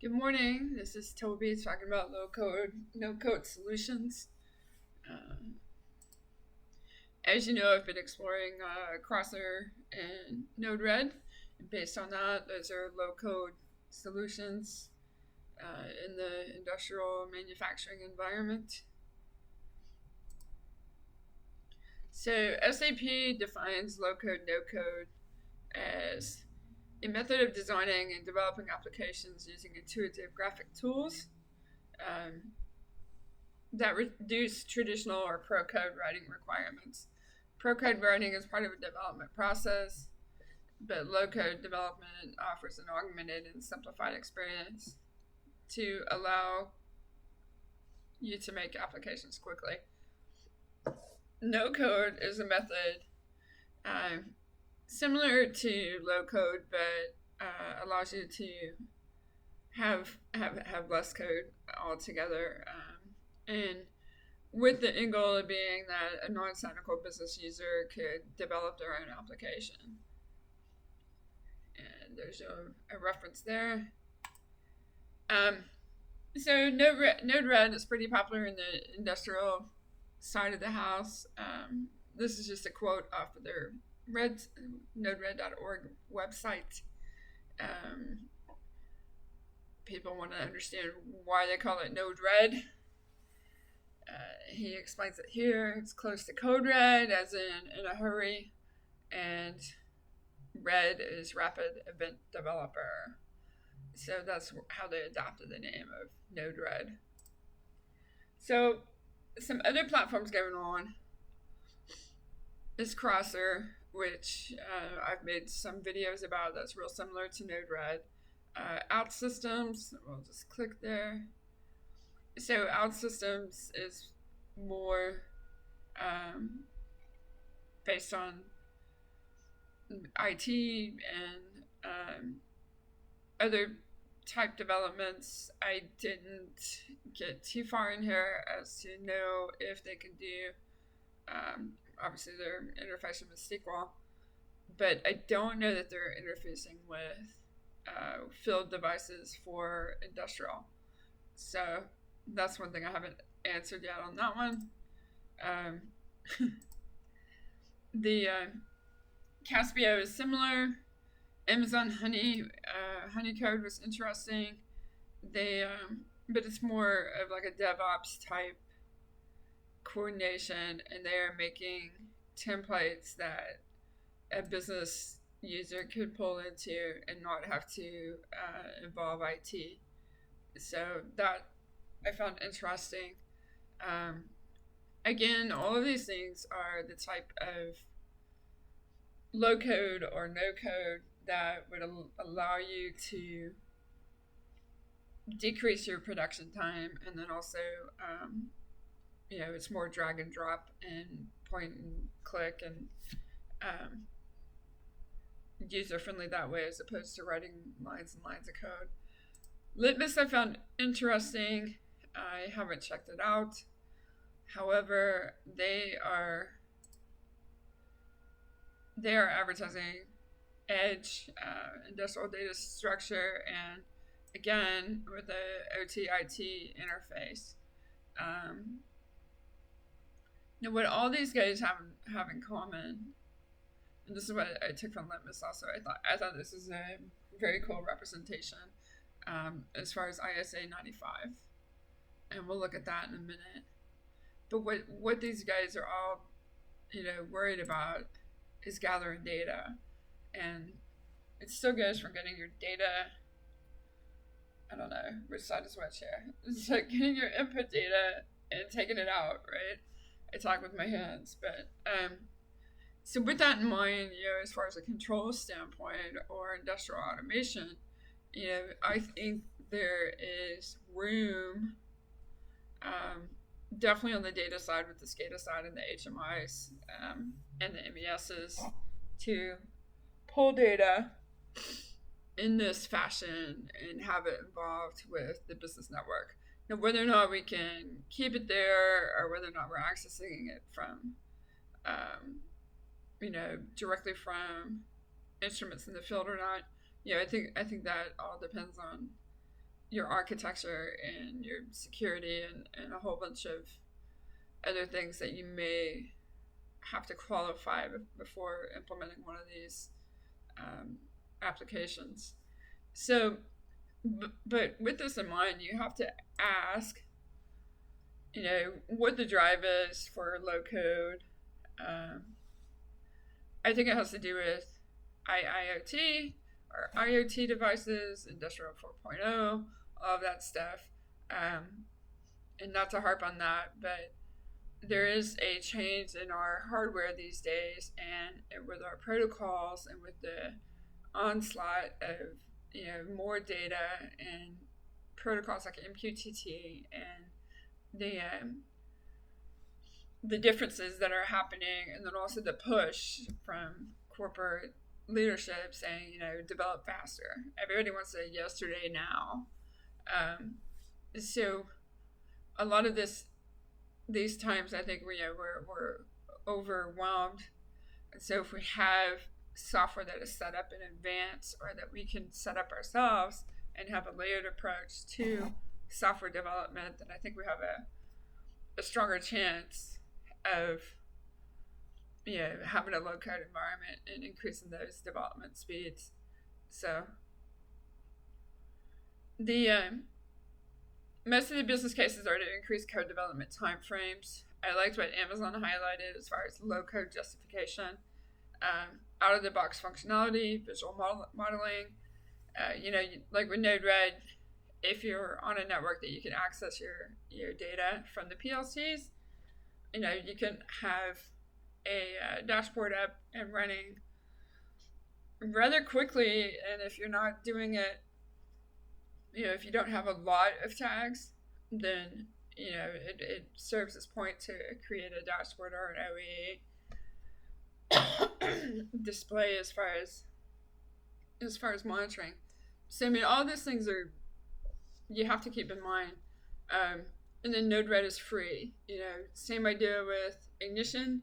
Good morning. This is Toby talking about low-code, no-code solutions. Uh, as you know, I've been exploring Crosser and Node-RED. And based on that, those are low-code solutions in the industrial manufacturing environment. So SAP defines low-code, no-code as a method of designing and developing applications using intuitive graphic tools that reduce traditional or pro code writing requirements. Pro code writing is part of a development process, but low code development offers an augmented and simplified experience to allow you to make applications quickly. No code is a method similar to low code, but allows you to have less code altogether. And with the end goal of being that a non-technical business user could develop their own application. And there's a reference there. So Node-RED is pretty popular in the industrial side of the house. This is just a quote off of their node-red.org website. People want to understand why they call it Node-RED. He explains it here. It's close to code red, as in a hurry, and red is rapid event developer. So that's how they adopted the name of Node-RED. So some other platforms going on is Crosser, which I've made some videos about. That's real similar to Node-RED. OutSystems, we'll just click there. So OutSystems is more based on IT and other type developments. I didn't get too far in here as to know if they can do, obviously they're interfacing with SQL, but I don't know that they're interfacing with field devices for industrial. So that's one thing I haven't answered yet on that one. The Caspio is similar. Amazon Honeycode was interesting. But it's more of like a DevOps type coordination, and they are making templates that a business user could pull into and not have to involve IT. So that I found interesting. Again, all of these things are the type of low code or no code that would allow you to decrease your production time, and then also, it's more drag and drop and point and click and user friendly that way, as opposed to writing lines and lines of code. Litmus I found interesting. I haven't checked it out. However, they are advertising edge, industrial data structure, and again with the OT/IT interface. Now, what all these guys have in common, and this is what I took from Litmus also. I thought this is a very cool representation as far as ISA 95, and we'll look at that in a minute. But what these guys are all, worried about is gathering data, and it still goes from getting your data. I don't know which side is which here. It's like getting your input data and taking it out, right? I talk with my hands, but so with that in mind, as far as a control standpoint or industrial automation, I think there is room, definitely on the data side with the SCADA side and the HMIs and the MESs, to pull data in this fashion and have it involved with the business network. Now, whether or not we can keep it there or whether or not we're accessing it from, directly from instruments in the field or not, I think that all depends on your architecture and your security and a whole bunch of other things that you may have to qualify before implementing one of these applications. So, but with this in mind, you have to ask, what the drive is for low code. I think it has to do with IoT or IoT devices, Industrial 4.0, all of that stuff. And not to harp on that, but there is a change in our hardware these days, and with our protocols and with the onslaught of more data and protocols like MQTT and the differences that are happening, and then also the push from corporate leadership saying, develop faster. Everybody wants a yesterday now. So a lot of these times, I think we're overwhelmed. And so if we have software that is set up in advance, or that we can set up ourselves and have a layered approach to software development, then I think we have a stronger chance of having a low code environment and increasing those development speeds. So the most of the business cases are to increase code development timeframes. I liked what Amazon highlighted as far as low code justification, out of the box functionality, visual modeling. Like with Node-RED, if you're on a network that you can access your data from the PLCs, you can have a dashboard up and running rather quickly. And if you're not doing it, if you don't have a lot of tags, then it serves its point to create a dashboard or an OE display as far as monitoring. So all these things you have to keep in mind. And then Node-RED is free. Same idea with Ignition.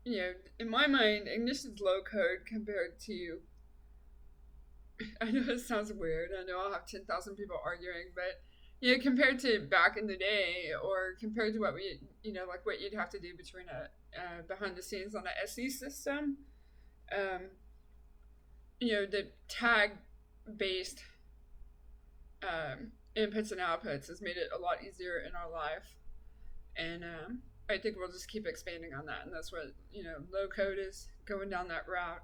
In my mind, Ignition's low code compared to, I know it sounds weird. I know I'll have 10,000 people arguing, but compared to back in the day, or compared to what what you'd have to do between behind the scenes on a SE system, the tag based inputs and outputs has made it a lot easier in our life, and I think we'll just keep expanding on that, and that's what low code is going down that route.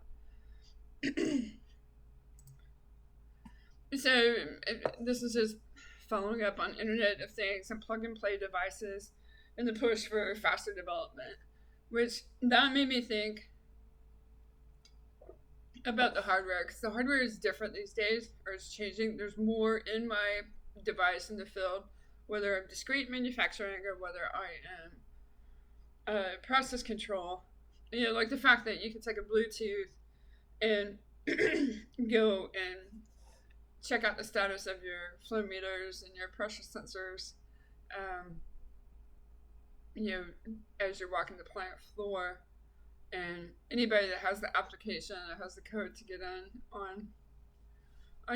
So this is just following up on Internet of Things and plug and play devices and the push for faster development, which that made me think about the hardware, because the hardware is different these days, or it's changing. There's more in my device in the field, whether I'm discrete manufacturing or whether I am process control. Like the fact that you can take a Bluetooth and go and check out the status of your flow meters and your pressure sensors, as you're walking the plant floor. And anybody that has the application, that has the code to get on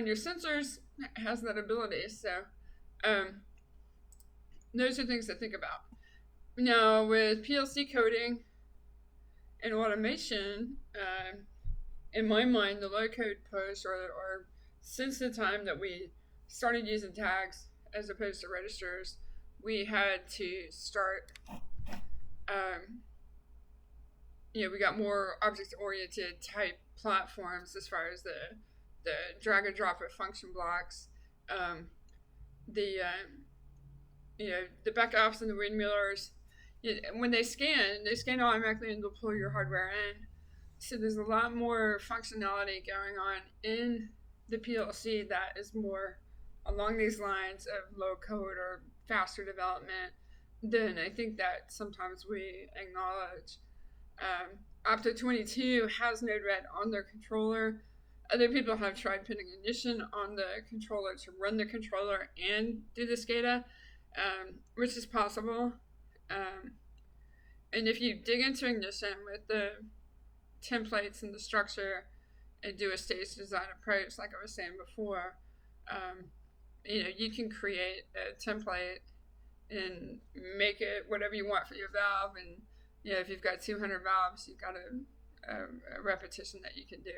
your sensors, has that ability. So those are things to think about. Now, with PLC coding and automation, in my mind, the low code push, or since the time that we started using tags as opposed to registers, we had to start, we got more object-oriented type platforms as far as the drag and drop of function blocks, the backups and the windmillers. When they scan automatically and they'll pull your hardware in. So there's a lot more functionality going on in the PLC that is more along these lines of low code or faster development than I think that sometimes we acknowledge. Opto22 has Node-RED on their controller. Other people have tried putting Ignition on the controller to run the controller and do the SCADA, which is possible. And if you dig into Ignition with the templates and the structure and do a stage design approach, like I was saying before, You can create a template and make it whatever you want for your valve. And if you've got 200 valves, you've got a repetition that you can do.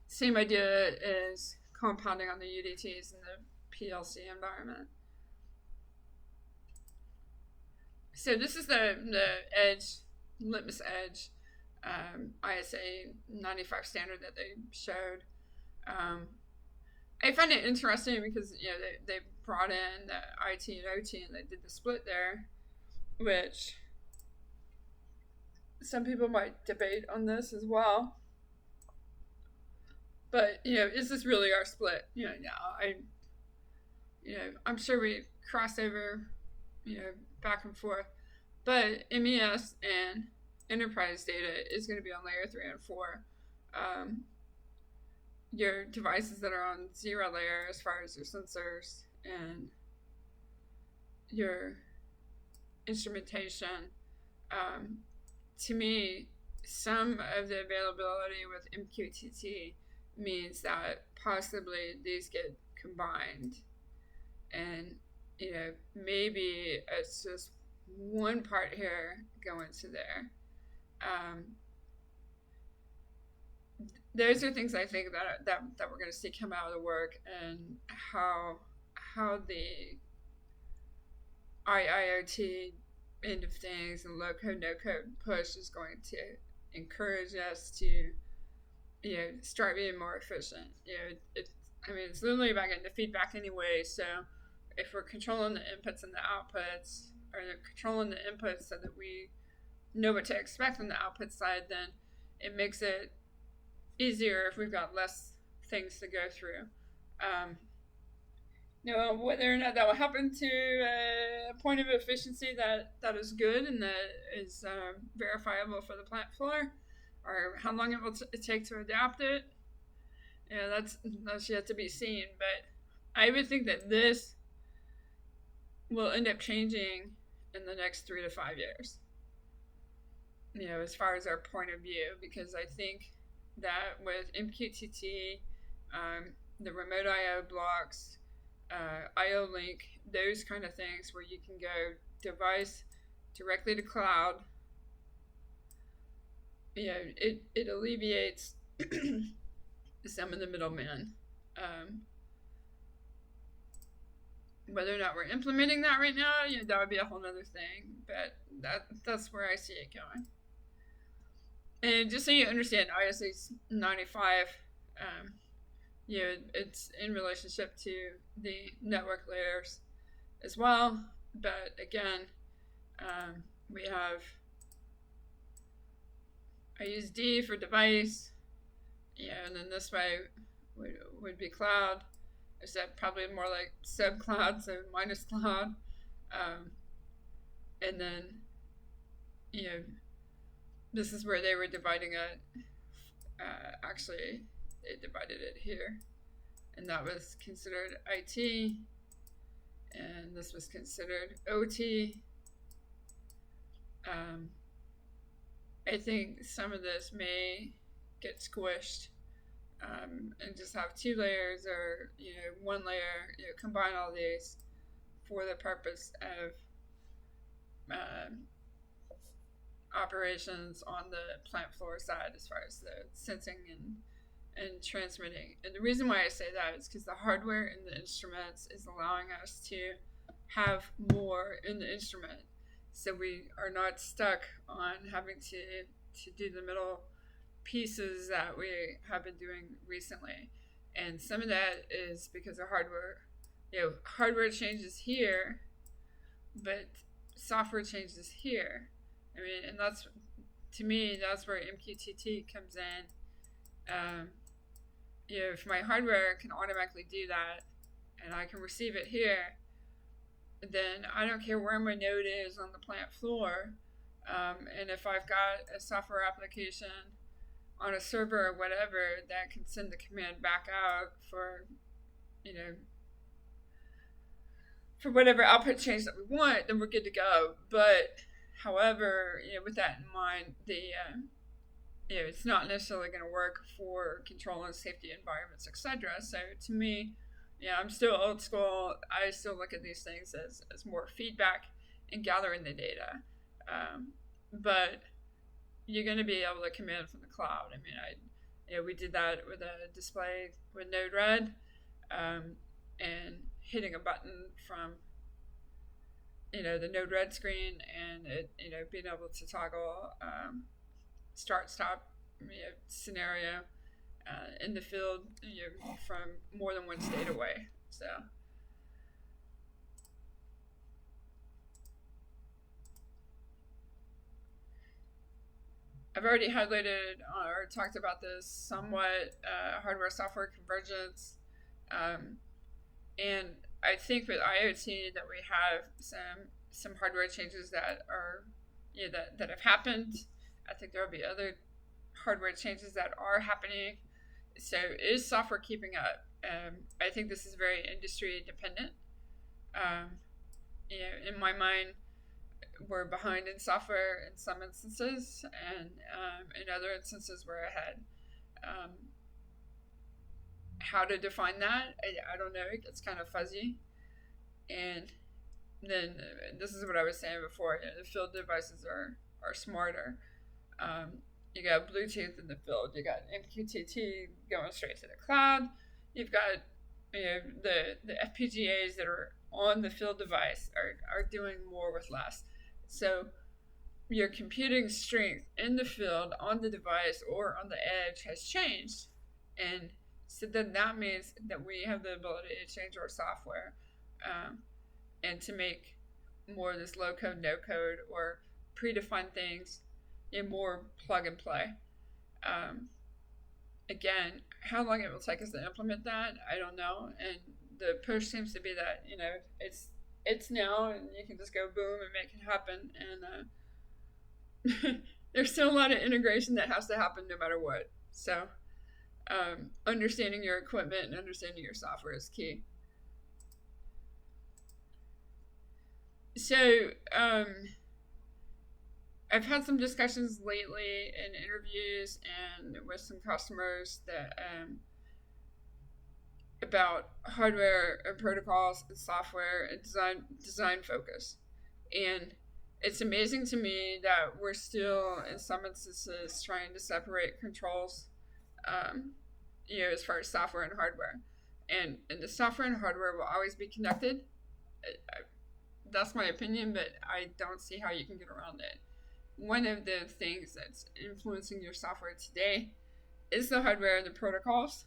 Same idea is compounding on the UDTs in the PLC environment. So this is the edge, litmus edge, ISA 95 standard that they showed. I find it interesting because they brought in the IT and OT and they did the split there, which some people might debate on this as well. But is this really our split? I'm sure we cross over, back and forth, but MES and enterprise data is going to be on layer 3 and 4. Your devices that are on 0 layer, as far as your sensors and your instrumentation, to me, some of the availability with MQTT means that possibly these get combined, and maybe it's just one part here going to there. Those are things I think that we're going to see come out of the work, and how the IIoT end of things and low-code, no-code push is going to encourage us to start being more efficient. It's literally about getting the feedback anyway. So if we're controlling the inputs and the outputs, or controlling the inputs so that we know what to expect on the output side, then it makes it easier if we've got less things to go through. Whether or not that will happen to a point of efficiency that is good and that is verifiable for the plant floor, or how long it will take to adapt it, that's yet to be seen. But I would think that this will end up changing in the next 3 to 5 years, as far as our point of view, because I think that with MQTT, the remote IO blocks, IO link, those kind of things where you can go device directly to cloud, it alleviates some of the middlemen. Whether or not we're implementing that right now, that would be a whole other thing, but that's where I see it going. And just so you understand, ISA 95, it's in relationship to the network layers as well. But again, we have, I use D for device, and then this way would be cloud. Is that probably more like sub-cloud, so minus cloud. And then, this is where they were dividing it. Actually, they divided it here. And that was considered IT. And this was considered OT. I think some of this may get squished. And just have 2 layers, or 1 layer, combine all these for the purpose of operations on the plant floor side, as far as the sensing and transmitting. And the reason why I say that is because the hardware in the instruments is allowing us to have more in the instrument, so we are not stuck on having to do the middle pieces that we have been doing recently. And some of that is because of hardware. Hardware changes here, but software changes here. And that's, to me, that's where MQTT comes in. If my hardware can automatically do that, and I can receive it here, then I don't care where my node is on the plant floor. And if I've got a software application on a server or whatever that can send the command back out for whatever output change that we want, then we're good to go. But however, with that in mind, it's not necessarily going to work for control and safety environments, etc. So to me, I'm still old school. I still look at these things as more feedback and gathering the data. But you're going to be able to command from the cloud. I mean, we did that with a display with Node-RED, and hitting a button from the Node-RED screen, and it being able to toggle start stop scenario in the field from more than one state away. So I've already highlighted or talked about this somewhat, hardware software convergence, and I think with IoT that we have some hardware changes that are that have happened. I think there will be other hardware changes that are happening. So is software keeping up? I think this is very industry dependent. In my mind, we're behind in software in some instances, and in other instances we're ahead. How to define that, I don't know. It gets kind of fuzzy. And then this is what I was saying before. The field devices are smarter. You got Bluetooth in the field. You got MQTT going straight to the cloud. You've got the FPGAs that are on the field device are doing more with less. So your computing strength in the field, on the device, or on the edge has changed. And so then that means that we have the ability to change our software and to make more of this low-code, no-code, or predefined things in more plug and play. Again, how long it will take us to implement that, I don't know. And the push seems to be that it's now, and you can just go boom and make it happen. And there's still a lot of integration that has to happen no matter what. So understanding your equipment and understanding your software is key. So I've had some discussions lately in interviews and with some customers that about hardware and protocols and software and design focus. And it's amazing to me that we're still, in some instances, trying to separate controls, as far as software and hardware. And the software and hardware will always be connected. That's my opinion, but I don't see how you can get around it. One of the things that's influencing your software today is the hardware and the protocols.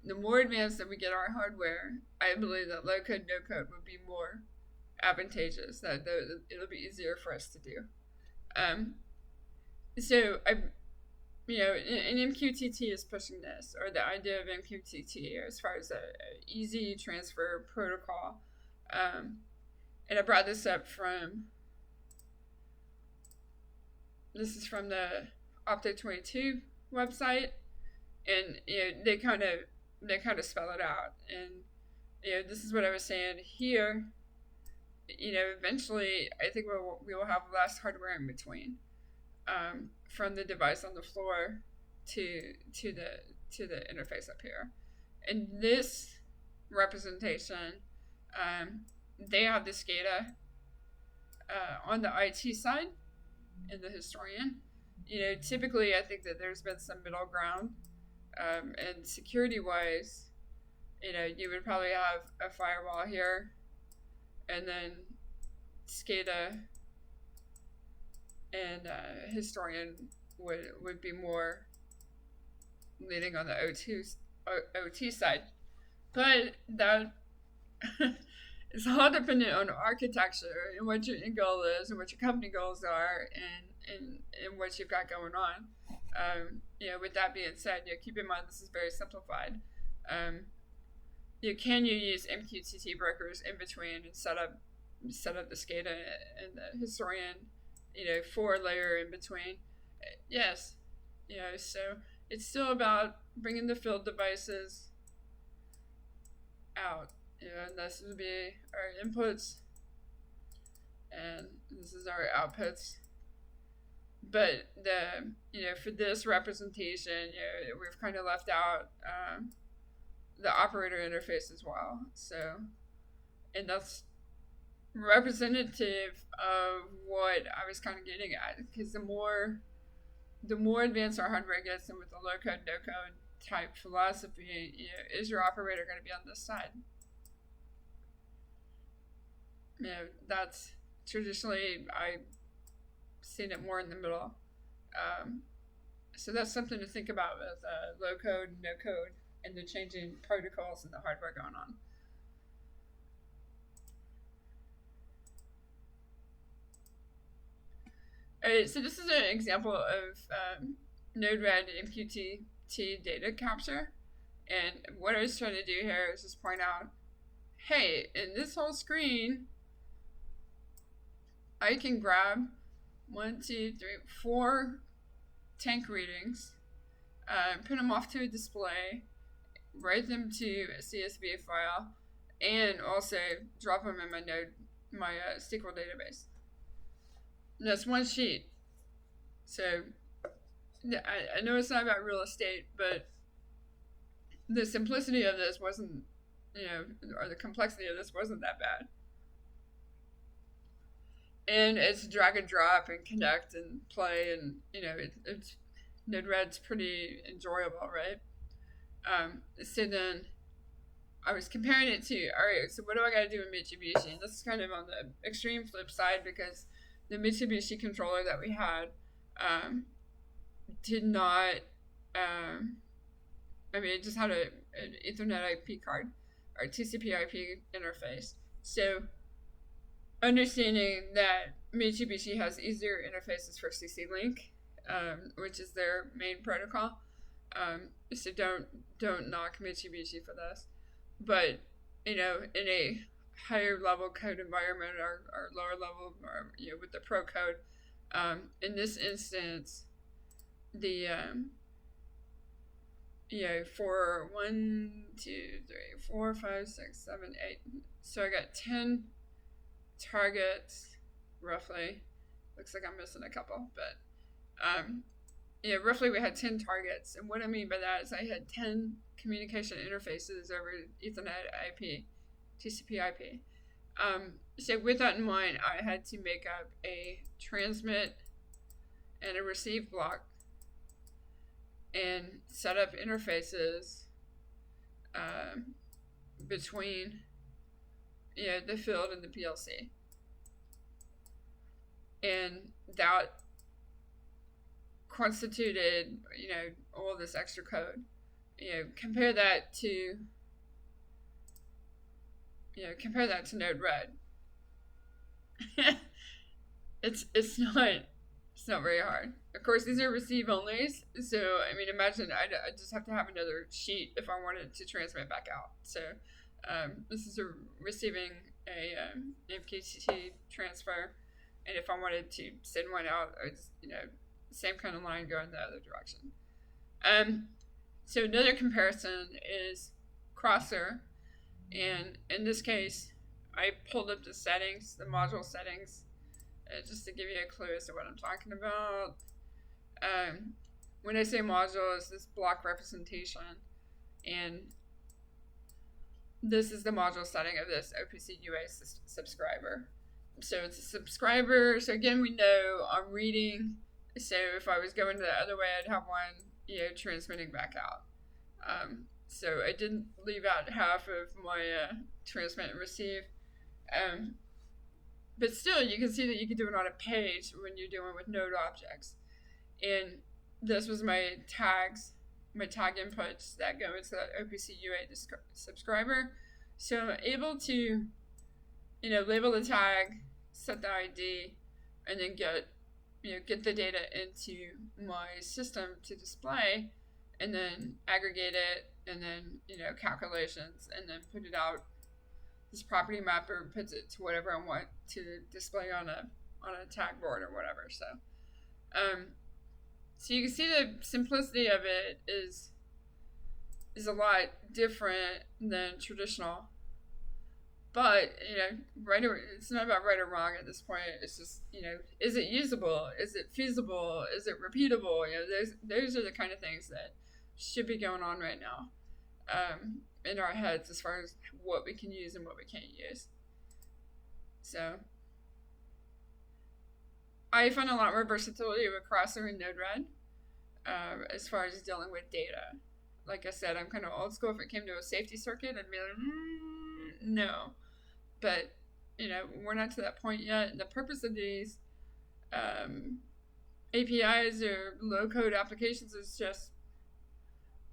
The more advanced that we get our hardware, I believe that low-code, no-code would be more advantageous, that it'll be easier for us to do. So and MQTT is pushing this, or the idea of MQTT as far as a easy transfer protocol. And I brought this up this is from the Opto22 website, and they kind of spell it out. And this is what I was saying here. Eventually, I think we will have less hardware in between, from the device on the floor to the interface up here. And this representation, they have the SCADA on the IT side in the historian. Typically I think that there's been some middle ground, and security wise, you would probably have a firewall here, and then SCADA and historian would be more leading on the OT side. But that it's all dependent on architecture and what your end goal is and what your company goals are and what you've got going on. With that being said, keep in mind this is very simplified. Can you use MQTT brokers in between and set up the SCADA and the historian, 4-layer in between? Yes. So it's still about bringing the field devices out. And this would be our inputs, and this is our outputs. but for this representation, we've kind of left out the operator interface as well. So, and that's representative of what I was kind of getting at, because the more advanced our hardware gets, and with the low code, no code type philosophy, is your operator going to be on this side? That's traditionally, I've seen it more in the middle. So that's something to think about with low code, no code, and the changing protocols and the hardware going on. Alright, so this is an example of Node-RED MQTT data capture. And what I was trying to do here is just point out, hey, in this whole screen, I can grab 1, 2, 3, 4 tank readings, put them off to a display, write them to a CSV file, and also drop them in my SQL database. And that's one sheet. So I know it's not about real estate, but the simplicity of this wasn't, or the complexity of this wasn't that bad. And it's drag and drop and connect and play, and it's Node-RED's pretty enjoyable, right? So then I was comparing it to, all right, so what do I got to do with Mitsubishi? And this is kind of on the extreme flip side, because the Mitsubishi controller that we had did not, it just had an Ethernet IP card, or TCP IP interface. So understanding that Mitsubishi has easier interfaces for CC-Link, which is their main protocol. So don't knock Mitsubishi for this. But, in a higher level code environment, or lower level, or with the pro code, in this instance, the for 1, 2, 3, 4, 5, 6, 7, 8. So I got 10 targets roughly. Looks like I'm missing a couple, but roughly we had 10 targets. And what I mean by that is I had 10 communication interfaces over Ethernet IP, TCP IP. So with that in mind, I had to make up a transmit and a receive block, and set up interfaces between the field and the PLC. And that constituted, all this extra code. Compare that to Node-RED. It's not very hard. Of course, these are receive onlys, so imagine I just have to have another sheet if I wanted to transmit back out. So this is receiving a MQTT transfer, and if I wanted to send one out, it's same kind of line going the other direction. So another comparison is Crosser, and in this case, I pulled up the settings, the module settings, just to give you a clue as to what I'm talking about. When I say module, it's this block representation, and this is the module setting of this OPC UA subscriber. So it's a subscriber. So again, we know I'm reading. So if I was going the other way, I'd have one, transmitting back out. So I didn't leave out half of my transmit and receive. But still, you can see that you can do it on a page when you're dealing with node objects. And this was my tags, my tag inputs that go into that OPC UA subscriber. So I'm able to, label the tag, set the ID, and then get the data into my system to display, and then aggregate it, and then, calculations, and then put it out. This property mapper puts it to whatever I want to display on a tag board or whatever. So you can see the simplicity of it is a lot different than traditional But it's not about right or wrong at this point. It's just, is it usable? Is it feasible? Is it repeatable? Those are the kind of things that should be going on right now, in our heads as far as what we can use and what we can't use. So I find a lot more versatility with Crosser and Node-RED, as far as dealing with data. Like I said, I'm kind of old school. If it came to a safety circuit, I'd be like, no. But, we're not to that point yet. And the purpose of these APIs or low-code applications is just,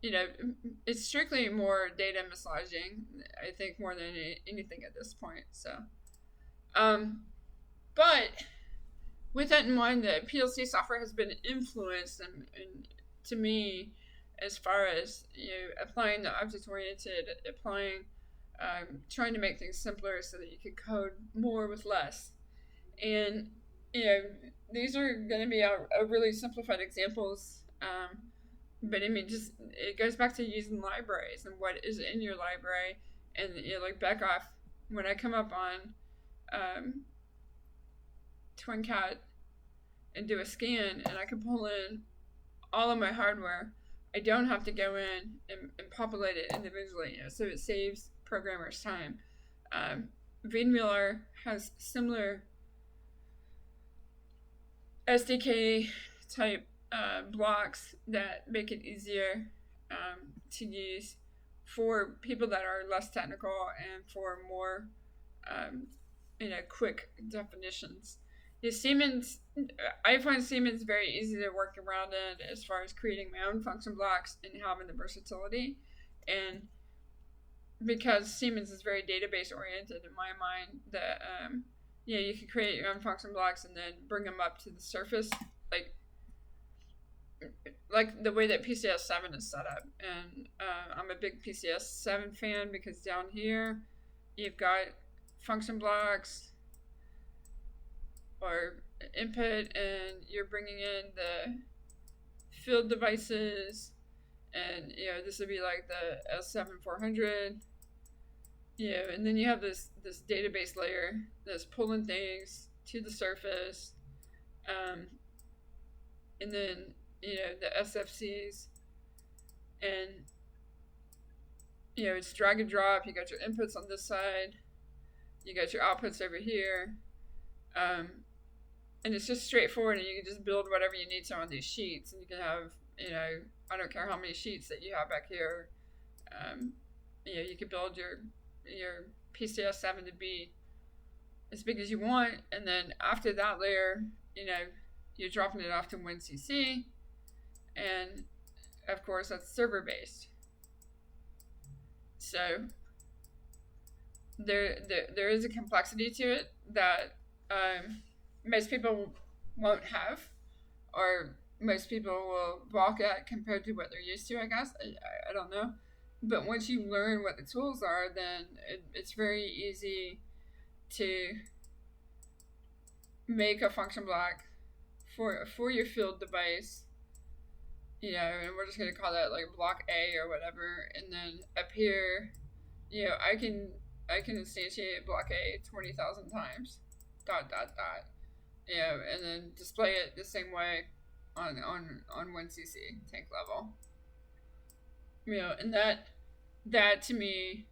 it's strictly more data massaging, I think, more than anything at this point. So, but with that in mind, the PLC software has been influenced, and to me, as far as applying the object-oriented, trying to make things simpler so that you could code more with less. And these are going to be our really simplified examples, but I mean, just it goes back to using libraries and what is in your library. And like back off, when I come up on TwinCat and do a scan, and I can pull in all of my hardware, I don't have to go in and populate it individually, so it saves programmers time. Veeamiller has similar SDK type blocks that make it easier to use for people that are less technical and for more quick definitions. Siemens, I find Siemens very easy to work around it as far as creating my own function blocks and having the versatility. And because Siemens is very database oriented in my mind, that you can create your own function blocks and then bring them up to the surface, like the way that PCS 7 is set up. And I'm a big PCS 7 fan because down here you've got function blocks or input, and you're bringing in the field devices, and this would be like the S7400, and then you have this database layer that's pulling things to the surface, and then the SFCs, and it's drag and drop. You got your inputs on this side, you got your outputs over here, and it's just straightforward, and you can just build whatever you need to on these sheets, and you can have, I don't care how many sheets that you have back here. You can build your PCS 7 to be as big as you want, and then after that layer, you're dropping it off to WinCC, and of course that's server based. So there is a complexity to it that most people won't have, or most people will balk at compared to what they're used to, I guess. I don't know. But once you learn what the tools are, then it's very easy to make a function block for your field device, and we're just going to call that like block A or whatever. And then up here, I can instantiate block A 20,000 times, ... and then display it the same way on WinCC tank level. And that to me,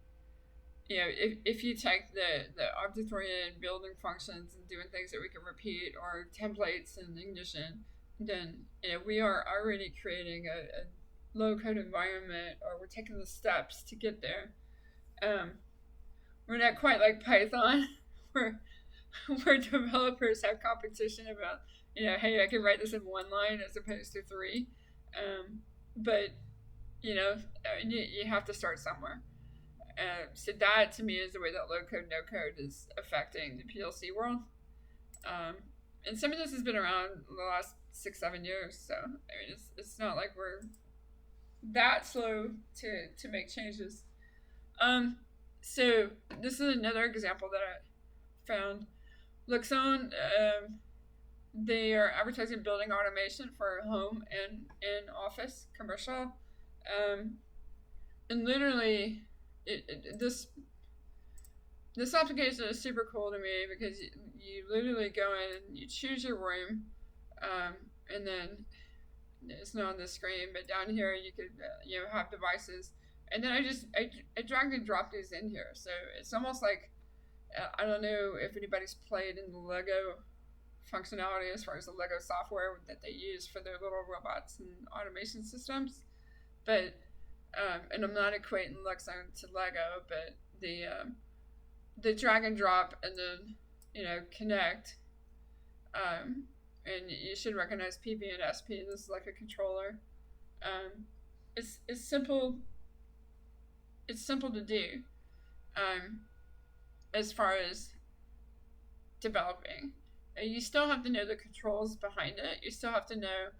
if you take the object-oriented building functions and doing things that we can repeat, or templates and ignition, then we are already creating a low-code environment, or we're taking the steps to get there. We're not quite like Python, where developers have competition about, hey, I can write this in one line as opposed to 3. But, you have to start somewhere. So that, to me, is the way that low-code, no-code is affecting the PLC world. And some of this has been around the last 6-7 years, so, it's not like we're that slow to make changes. So this is another example that I found. Luxon, they are advertising building automation for home and office commercial, and literally this this application is super cool to me because you literally go in and you choose your room, and then it's not on the screen, but down here you could have devices, and then I drag and drop these in here, so it's almost like I don't know if anybody's played in the Lego functionality as far as the Lego software that they use for their little robots and automation systems, but and I'm not equating Luxon to Lego, but the drag and drop and then connect, and you should recognize PV and SP. This is like a controller. It's simple. It's simple to do, as far as developing. You still have to know the controls behind it. You still have to know,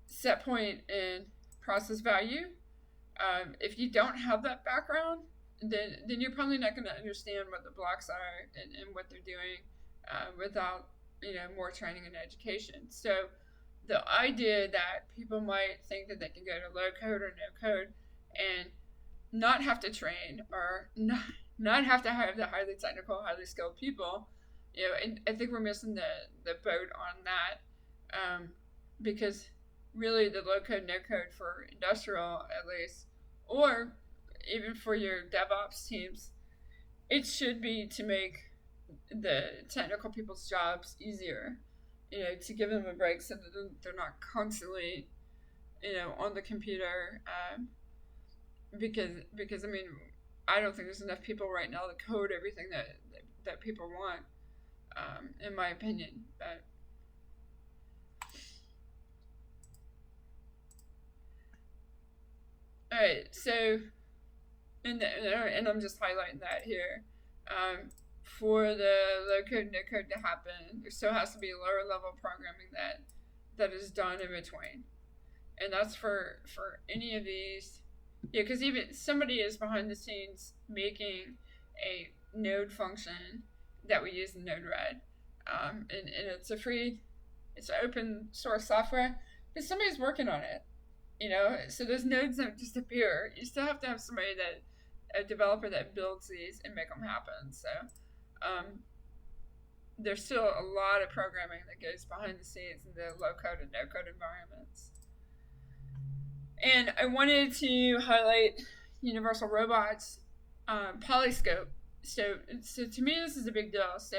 set point and process value. If you don't have that background, then you're probably not going to understand what the blocks are and what they're doing without more training and education. So the idea that people might think that they can go to LowCode or NoCode and not have to train or not have to have the highly technical, highly skilled people, and I think we're missing the boat on that, because really the LowCode, NoCode for industrial at least, or even for your DevOps teams, it should be to make the technical people's jobs easier, to give them a break so that they're not constantly, on the computer, because I mean, I don't think there's enough people right now to code everything that people want, in my opinion. But all right, so and I'm just highlighting that here. For the LowCode, NoCode to happen, there still has to be lower level programming that is done in between, and that's for any of these. Yeah, because even somebody is behind the scenes making a node function that we use in Node-RED, and it's it's open source software, but somebody's working on it, so those nodes don't just appear. You still have to have a developer that builds these and make them happen. So there's still a lot of programming that goes behind the scenes in the low-code and no-code environments. And I wanted to highlight Universal Robots, Polyscope. So to me, this is a big deal. So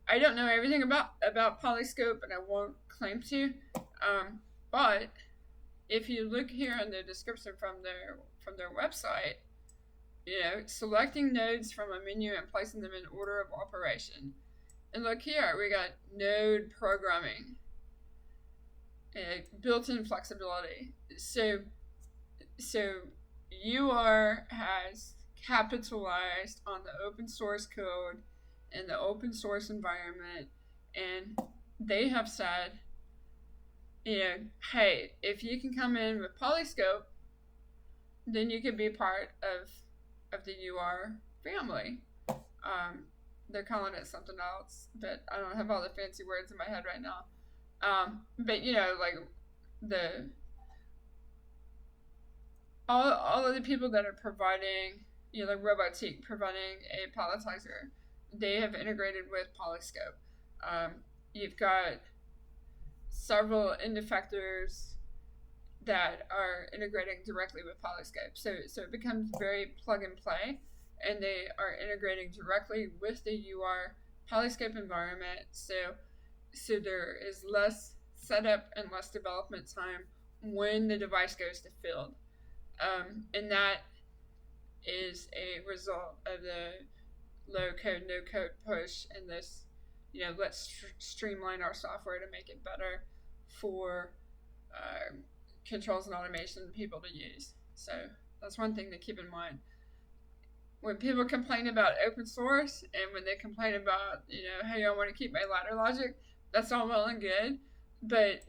I don't know everything about Polyscope, and I won't claim to. But if you look here in the description from their website, selecting nodes from a menu and placing them in order of operation. And look here, we got node programming, built-in flexibility. So UR has capitalized on the open source code and the open source environment, and they have said, hey, if you can come in with Polyscope, then you can be part of the UR family. They're calling it something else, but I don't have all the fancy words in my head right now. But like all of the people that are providing, like Robotique providing a palletizer, they have integrated with Polyscope. You've got several indefectors that are integrating directly with Polyscope. So it becomes very plug and play, and they are integrating directly with the UR Polyscope environment. So there is less setup and less development time when the device goes to field. And that is a result of the low code, no code push and this, let's streamline our software to make it better for controls and automation people to use. So that's one thing to keep in mind. When people complain about open source and when they complain about, hey, I want to keep my ladder logic, that's all well and good. But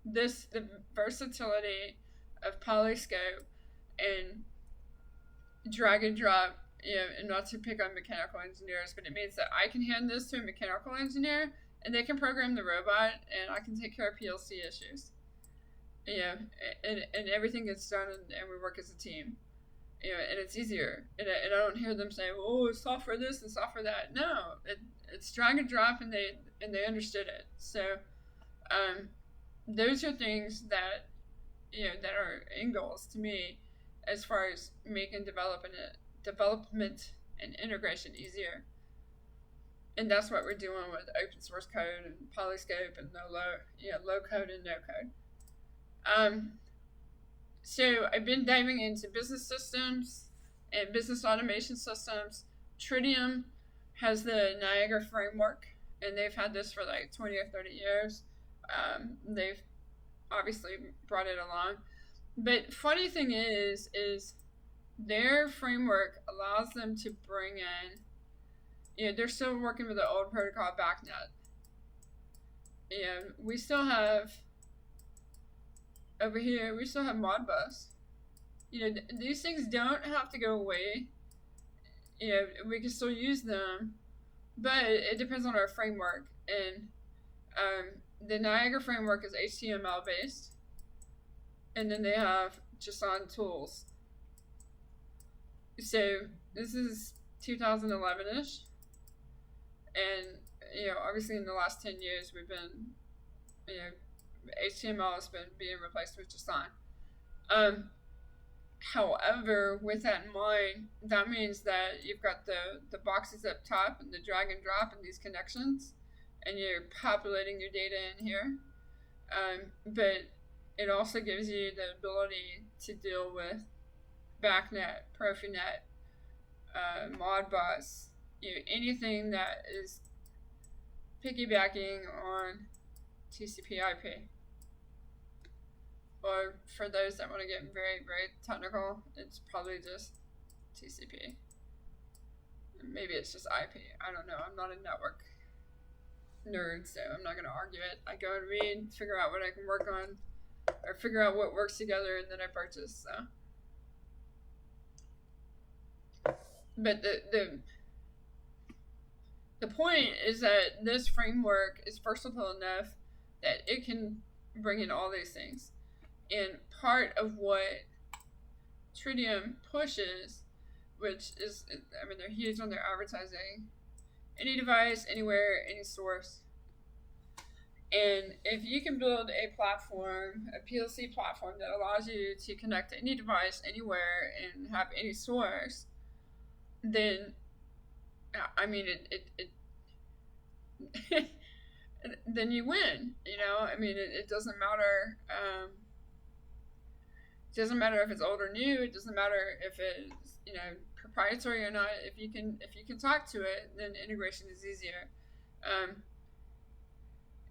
the versatility of Polyscope and drag and drop, and not to pick on mechanical engineers, but it means that I can hand this to a mechanical engineer and they can program the robot and I can take care of PLC issues. And everything gets done and we work as a team. and it's easier. And I don't hear them say, "Oh, it's software this and software that." No, it's drag and drop, and they understood it. So, those are things that that are end goals to me, as far as making development and integration easier. And that's what we're doing with open source code and Polyscope and low code and no code. So I've been diving into business systems and business automation systems. Tritium has the Niagara framework, and they've had this for like 20 or 30 years. They've obviously brought it along. But funny thing is their framework allows them to bring in, they're still working with the old protocol BACnet. We still have, over here, we still have Modbus. These things don't have to go away. We can still use them, but it depends on our framework. And the Niagara framework is HTML based, and then they have JSON tools. So this is 2011-ish, and obviously in the last 10 years we've been, HTML has been being replaced with JSON. However, with that in mind, that means that you've got the boxes up top and the drag and drop and these connections, and you're populating your data in here. But it also gives you the ability to deal with BACnet, Profinet, Modbus, anything that is piggybacking on TCP/IP. Or for those that want to get very, very technical, it's probably just TCP. Maybe it's just IP. I don't know. I'm not a network nerd, so I'm not going to argue it. I go and read, figure out what I can work on, or figure out what works together, and then I purchase. So, but the point is that this framework is versatile enough that it can bring in all these things. And part of what Tritium pushes, which is, they're huge on their advertising, any device, anywhere, any source. And if you can build a platform, a PLC platform that allows you to connect to any device, anywhere, and have any source, then, then you win. It doesn't matter. It doesn't matter if it's old or new. It doesn't matter if it's proprietary or not. If you can talk to it, then integration is easier.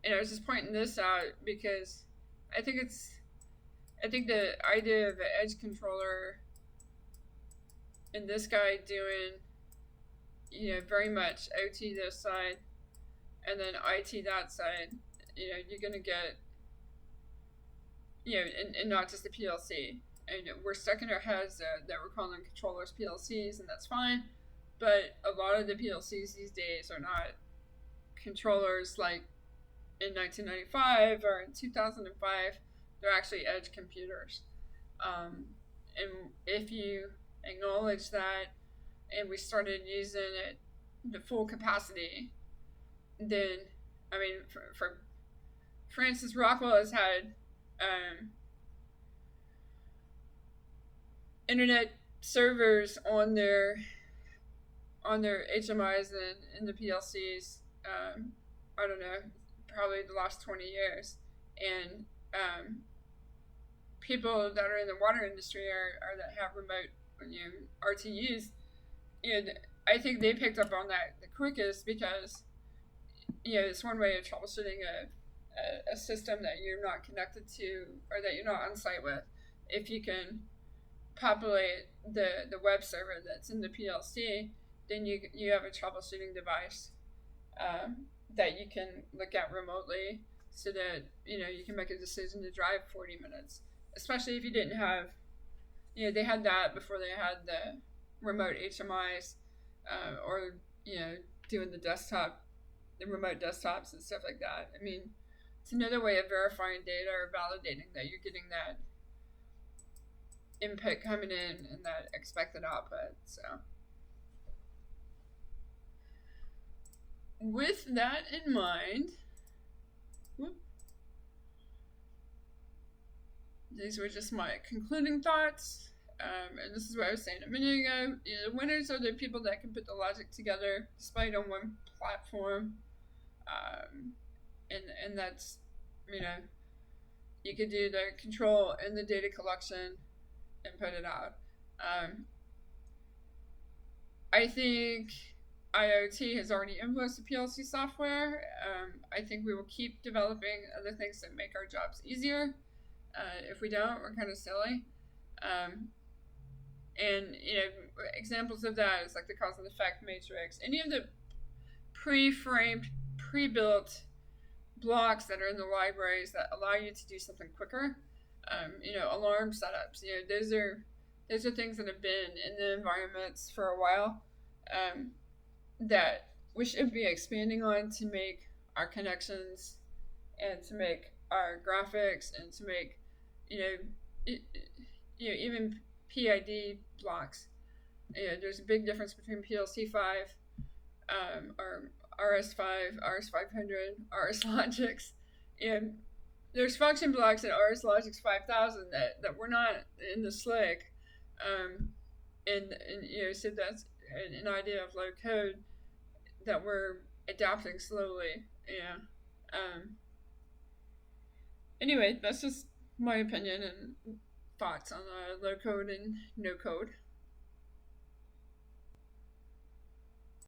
And I was just pointing this out because I think the idea of an edge controller and this guy doing very much OT this side and then IT that side, you're gonna get and not just the PLC. And we're stuck in our heads that we're calling controllers PLCs, and that's fine. But a lot of the PLCs these days are not controllers like in 1995 or in 2005. They're actually edge computers. And if you acknowledge that, and we started using it the full capacity, then for instance, Rockwell has had internet servers on their HMIs and in the PLCs. I don't know, probably the last 20 years, and people that are in the water industry or that have remote RTUs, I think they picked up on that the quickest because it's one way of troubleshooting a system that you're not connected to or that you're not on site with. If you can populate the web server that's in the PLC, then you have a troubleshooting device that you can look at remotely, so that you can make a decision to drive 40 minutes. Especially if you didn't have, they had that before they had the remote HMIs, or doing the remote desktops and stuff like that. It's another way of verifying data or validating that you're getting that input coming in and that expected output. So with that in mind, these were just my concluding thoughts. And this is what I was saying a minute ago. The winners are the people that can put the logic together displayed on one platform. And that's, you could do the control and the data collection and put it out. I think IoT has already influenced the PLC software. I think we will keep developing other things that make our jobs easier. If we don't, we're kind of silly. And examples of that is like the cause and effect matrix. Any of the pre-framed, pre-built blocks that are in the libraries that allow you to do something quicker. Alarm setups. Those are things that have been in the environments for a while. That we should be expanding on to make our connections and to make our graphics and to make even PID blocks. There's a big difference between PLC 5 or RS5, RS500, RS Logix, and there's function blocks in RS Logix 5000 that were not in the SLIC, so that's an idea of low code that we're adapting slowly. Anyway, that's just my opinion and thoughts on low code and no code.